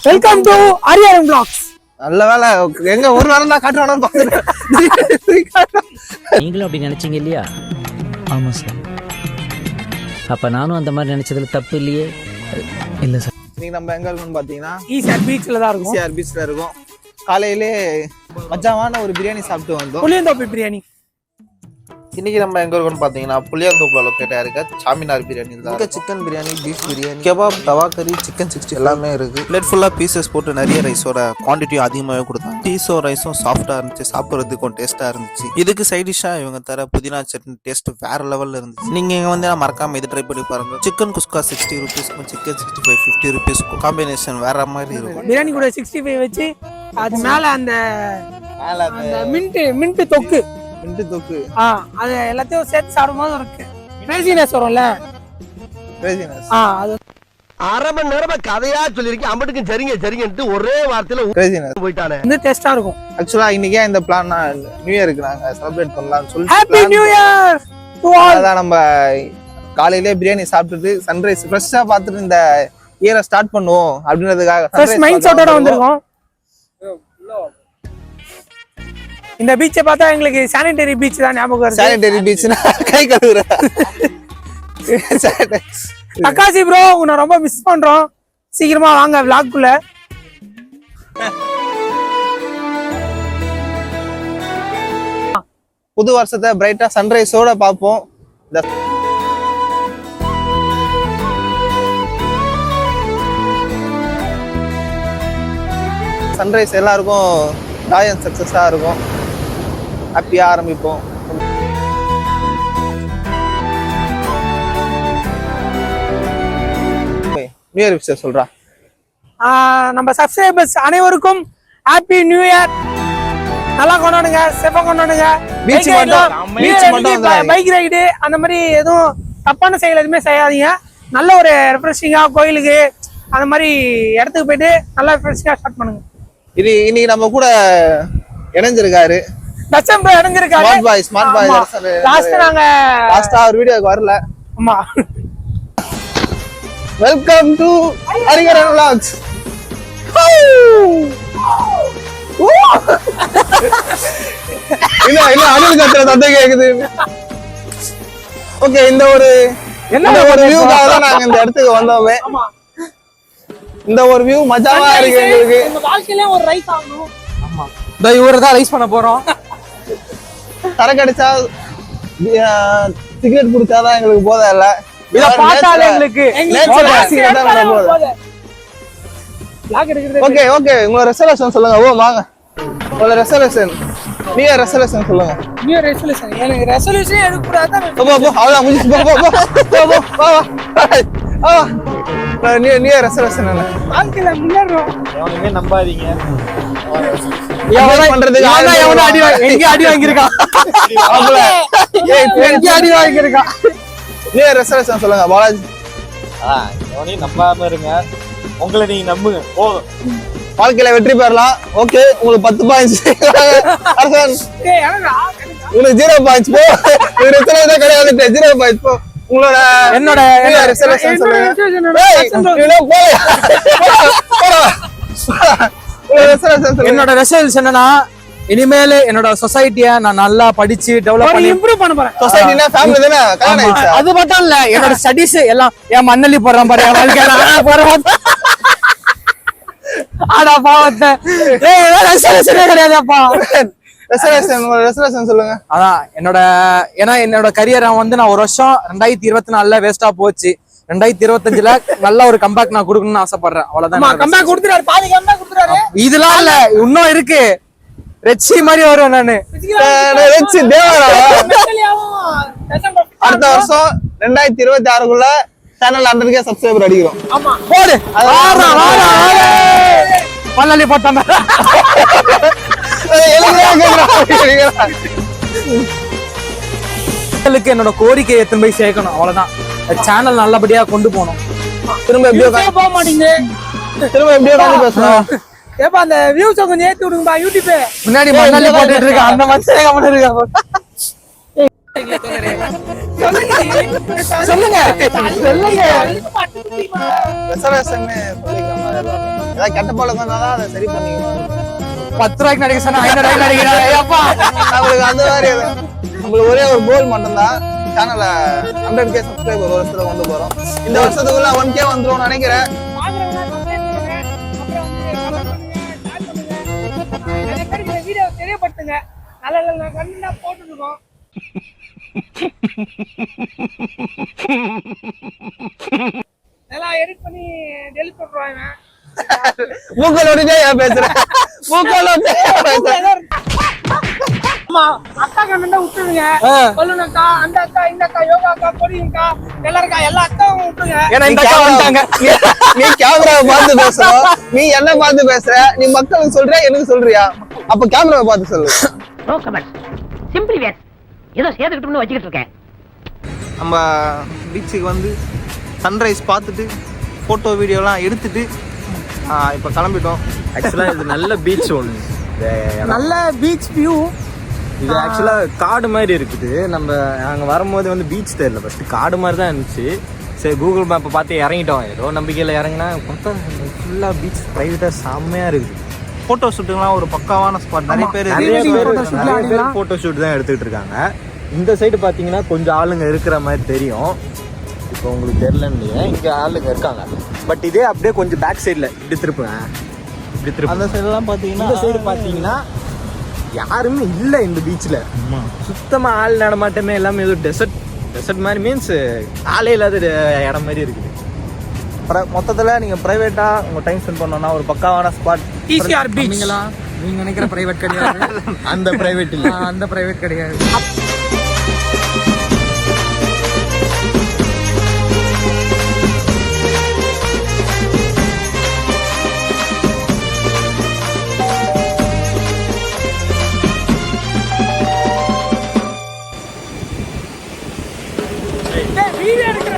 Welcome to ஆரியாரம் vlogs. நல்ல வேலை எங்க ஒரு வாரம் தான் காட்டுவானு பாக்குறேன். நீங்களும் அப்படி நினைச்சீங்க இல்லையா? ஆமா சார். அப்ப நானும் அந்த மாதிரி நினைச்சதுல தப்பு இல்லையே. இல்ல சார். இன்னைக்கு நம்ம எங்க இருக்கோம்னு பாத்தீங்கன்னா ஈசிஆர் பீச்ல தான் இருக்கும். ஈசிஆர் பீச்ல இருக்கோம். காலையிலே மச்சாவான ஒரு பிரியாணி சாப்பிட்டு வந்தோம். புளியந்தோப்பு பிரியாணி. இன்னைக்கு நம்ம எங்க இருக்கோம்னு பாத்தீங்கன்னா புளியந்தோப்புல லொக்கேட்டா இருக்க சாமினார் பிரியாணி தான். இங்க chicken biryani, beef biryani, kebab, தவா கறி, சிக்கன் 60 எல்லாமே இருக்கு. பிளேட் ஃபுல்லா பீசஸ் போட்டு நிறைய ரைஸோட குவான்டிட்டியும் அதிகமாகவே கொடுத்தாங்க. பீஸும் ரைஸும் சாஃப்டா இருந்துச்சு, சாப்பிட்றதுக்கும் டேஸ்டா இருந்துச்சு. இதுக்கு சைட் டிஷ்ஷா இவங்க தர புதினா சட்னி டேஸ்ட் வேற லெவல்ல இருந்துச்சு. நீங்க இங்க வந்து மறக்காம இது ட்ரை பண்ணி பாருங்க. சிக்கன் குஸ்கா 60 ருபீஸ்க்கும் சிக்கன் 65 50 ருபீஸ்க்கும் காம்பினேஷன் வேற மாதிரி இருக்கும். பிரியாணி கூட 65 வச்சு அது மேல அந்த மின்ட் தொக்கு அது எல்லாத்தையும் சேர்த்து சாப்பிடும்போது இருக்கு கிரேசினஸ் வரும்ல. அது அரை மணி நேரமா கதையா சொல்லிருக்கேன். அம்பட்டுக்கும் சரிங்க சரிங்கன்ட்டு ஒரே வார்த்தையில கிரேசினஸ் போயிட்டானே. வந்து டேஸ்டா இருக்கும். ஆக்சுவலா இன்னைக்கே இந்த பிளான் நியூ இயருக்கு நாங்க செலிப்ரேட் பண்ணலாம்னு சொல்லி happy new year to all. அதான் நம்ம காலையிலே பிரியாணி சாப்பிட்டுட்டு சன்ரைஸ் ஃப்ரெஷ்ஷா பார்த்துட்டு இந்த இயரை ஸ்டார்ட் பண்ணுவோம் அப்படின்றதுக்காக ஃப்ரெஷ் மைண்ட் செட்டோட வந்திருக்கோம். இந்த பீச்சை பார்த்தா எங்களுக்கு சானிட்டரி பீச் தான் ஞாபகம் வருது. சானிட்டரி பீச்னா கை கழுவுற அக்காசி ப்ரோ உன்னை ரொம்ப மிஸ் பண்றோம். சீக்கிரமா வாங்க vlog குள்ள. புது வருஷத்தை பிரைட்டா சன்ரைஸோட பார்ப்போம். சன்ரைஸ் எல்லாருக்கும் டாயன் சக்சஸா இருக்கும். ஹாப்பியா ஆரம்பிப்போம். நியூ இயர் விஷயம் சொல்றா. நம்ம சப்ஸ்கிரைபர்ஸ் அனைவருக்கும் ஹாப்பி நியூ இயர். நல்லா கொண்டாடுங்க, சேஃபா கொண்டாடுங்க. பைக் ரைடு அந்த மாதிரி எதுவும் தப்பான செயல் எதுவுமே செய்யாதீங்க. நல்ல ஒரு ரெஃப்ரெஷிங்கா கோயிலுக்கு அந்த மாதிரி இடத்துக்கு போயிட்டு நல்லா ரெஃப்ரெஷிங்கா ஸ்டார்ட் பண்ணுங்க. இது இன்னைக்கு நம்ம கூட இணைஞ்சிருக்காரு டச்சம்பர் இணைஞ்சிருக்காரு. ஸ்மார்ட் பாய் லாஸ்டா ஒரு வீடியோக்கு வரல. ஆமா. Welcome to Hariharan vlogs. இல்ல அனில் கத்துற சத்தம் கேக்குது. ஓகே, இந்த ஒரு வியூக்காக தான் நாங்க இந்த இடத்துக்கு வந்தோமே. இந்த ஒரு வியூ மஜாவா இருக்கு எங்களுக்கு. எங்க வாழ்க்கையில ஒரு ரைஸ் ஆகணும். ஆமா, இந்த இவரை தான் ரைஸ் பண்ண போறோம். சரக்கு அடிச்சா சிகரெட் குடிச்சாதான் எங்களுக்கு போதா இல்ல. இத பார்த்தாலே எங்களுக்கு ஓகே ஓகே, உங்களோட ரெசல்யூஷன் சொல்லுங்க. ஓ வாங்க, உங்களோட ரெசல்யூஷன் நியூ இயர் ரெசல்யூஷன் சொல்லுங்க. நியூ இயர் ரெசல்யூஷன் எனக்கு ரெசல்யூஷன் எடுக்க கூடாது. போ போ அவ்வளவு முடிஞ்சு. போ போ போ போ வா வா. நியூ இயர் ரெசல்யூஷன் என்ன? வாழ்க்கையில முன்னேறோம். எவனுமே நம்பாதீங்க. எவன் பண்றதுக்கு எவன அடி எங்க அடி வாங்கிருக்கான். அவளே எங்க அடி வாங்கிருக்கான். நியூ இயர் ரெசல்யூஷன் சொல்லுங்க பாலாஜி. எவனையும் நம்பாம இருங்க, உங்களை நீங்க நம்புங்க போதும். வாழ்க்கையில வெற்றி பெறலாம். ஓகே, உங்களுக்கு 10 பாயிண்ட்ஸ். உங்களுக்கு 0 பாயிண்ட்ஸ் போ. இது எத்தனை தான் கிடையாது. 0 பாயிண்ட்ஸ் போ. உங்களோட என்னோட ரெசல்யூஷன் சொல்லுங்க. என்னோட ரெசல்யூஷன் என்னன்னா, இனிமேல் என்னோட சொசைட்டிய நான் நல்லா படிச்சு டெவலப் பண்ணி இம்ப்ரூவ் பண்ண போறேன். சொசைட்டினா ஃபேமிலி தானே. அது மட்டும் இல்ல, என்னோட ஸ்டடீஸ் எல்லாம் என் மண்ணலி போடுறேன் பாரு. போறேன் ஆடா பாவத்தை. ரெசல்யூஷனே கிடையாதுப்பா. ரெசல்யூஷன் சொல்லுங்க. அதான் என்னோட கரியர் வந்து நான் ஒரு வருஷம் 2024 வேஸ்டா போச்சு. 2025ல நல்ல ஒரு கம்பேக் நான் கொடுக்கணும்னு ஆசைப்படுறேன். அவ்வளவுதான். கம்பேக் கொடுத்துறாரு, பாதி கம்பேக் கொடுத்துறாரு. இதெல்லாம் இல்ல, இன்னும் இருக்கு. ரெச்சி மாதிரி வருவேன் நானு. ரெச்சி தேவரா. அடுத்த வருஷம் 2026க்குள்ள சேனல் 100K சப்ஸ்கிரைபர் அடிக்கிறோம். ஆமா போடு. பல்லி போட்டாம என்னோட கோரிக்கை எத்தனை போய் சேர்க்கணும். அவ்வளவுதான். சேனல் நல்லபடியா கொண்டு போகணும். திரும்ப எப்படியோ போக மாட்டீங்க. திரும்ப எப்படியோ பேசணும். ஏப்பா அந்த வியூஸ் கொஞ்சம் ஏத்தி விடுங்கப்பா. யூடியூப் முன்னாடி மண்ணாலி போட்டுட்டு இருக்க அந்த மாதிரி கமெண்ட் இருக்கா. சொல்லுங்க ஏதாவது கெட்ட பழக்கம் தான் அதை சரி பண்ணிக்கணும். 10 ரூபாய்க்கு நடிக்க சொன்னா 500 ரூபாய்க்கு நடிக்கிறேன் அப்பா. நம்மளுக்கு அந்த மாதிரி நம்மளுக்கு ஒரே ஒரு கோல் மட்டும்தான், சேனல்ல 100K சப்ஸ்கிரைபர் ஒரு வருஷத்துல கொண்டு போறோம். இந்த வருஷத்துக்குள்ள 1K வந்துரும் நினைக்கிறேன். வீடியோ தெரியப்படுத்துங்க. நல்ல நல்ல கண்டா போட்டுருக்கோம். எல்லாம் எடிட் பண்ணி டெலிட் பண்ணுவாங்க. மூக்கலோடே ஏன் பேசுறேன்? மூக்கலோடே பேசுறேன். ஆமா, அக்கா கண்டா விட்டுருங்க. கொல்லுனக்கா, அந்த அக்கா, இந்த அக்கா, யோகா அக்கா, கொடியக்கா, எல்லாருக்கா, எல்லா அக்காவும் விட்டுருங்க. ஏன்னா இந்த அக்கா வந்துட்டாங்க. நீ கேமராவை பார்த்து பேசுறோம், நீ என்ன பார்த்து பேசுற, நீ மக்களுக்கு சொல்றியா எனக்கு சொல்றியா? அப்ப கேமராவை பார்த்து சொல்லு. No comment, simply waste. ஏதோ சேர்த்துக்கிட்டோம்னு வச்சுக்கிட்டு இருக்கேன். நம்ம பீச்சுக்கு வந்து சன்ரைஸ் பார்த்துட்டு ஃபோட்டோ வீடியோலாம் எடுத்துட்டு இப்போ கிளம்பிட்டோம். ஆக்சுவலாக இது நல்ல பீச் ஒன்று. நல்ல பீச் வியூ. இது ஆக்சுவலாக காடு மாதிரி இருக்குது. நம்ம அங்கே வரும்போது வந்து பீச் தெரியல, ஃபஸ்ட்டு காடு மாதிரி தான் இருந்துச்சு. சரி கூகுள் மேப்பை பார்த்து இறங்கிட்டோம். ஏதோ நம்பிக்கையில் இறங்கினா பார்த்தா ஃபுல்லாக பீச் ப்ரைவேட்டாக செம்மையாக இருக்குது. ஃபோட்டோ ஷூட்டுங்கலாம் ஒரு பக்காவான ஸ்பாட். நிறைய பேர் ஃபோட்டோ ஷூட் தான் எடுத்துக்கிட்டு இருக்காங்க. இந்த சைடு பார்த்தீங்கன்னா கொஞ்சம் ஆளுங்க இருக்கிற மாதிரி தெரியும். இப்போ உங்களுக்கு தெரியலன்னு இங்கே ஆளுங்க இருக்காங்க. பட் இதே அப்படியே கொஞ்சம் பேக் சைடில் இப்படி திருப்புவேன், இப்படி திருப்ப. அந்த சைடெல்லாம் பார்த்தீங்கன்னா, இந்த சைடு பார்த்தீங்கன்னா யாருமே இல்லை இந்த பீச்சில். சுத்தமாக ஆள் நடமாட்டமே, எல்லாமே ஏதோ டெசர்ட் மாதிரி, மீன்ஸ் ஆளே இல்லாத இடம் மாதிரி இருக்குது. மொத்தத்தில் நீங்கள் ப்ரைவேட்டாக உங்கள் டைம் ஸ்பெண்ட் பண்ணோன்னா ஒரு பக்காவான ஸ்பாட் ஈசிஆர் பீச். நீங்க நினைக்கிற பிரைவேட் கிடையாது. அந்த பிரைவேட் இல்லை, அந்த பிரைவேட் கிடையாது. வீடியோ எடுக்கிற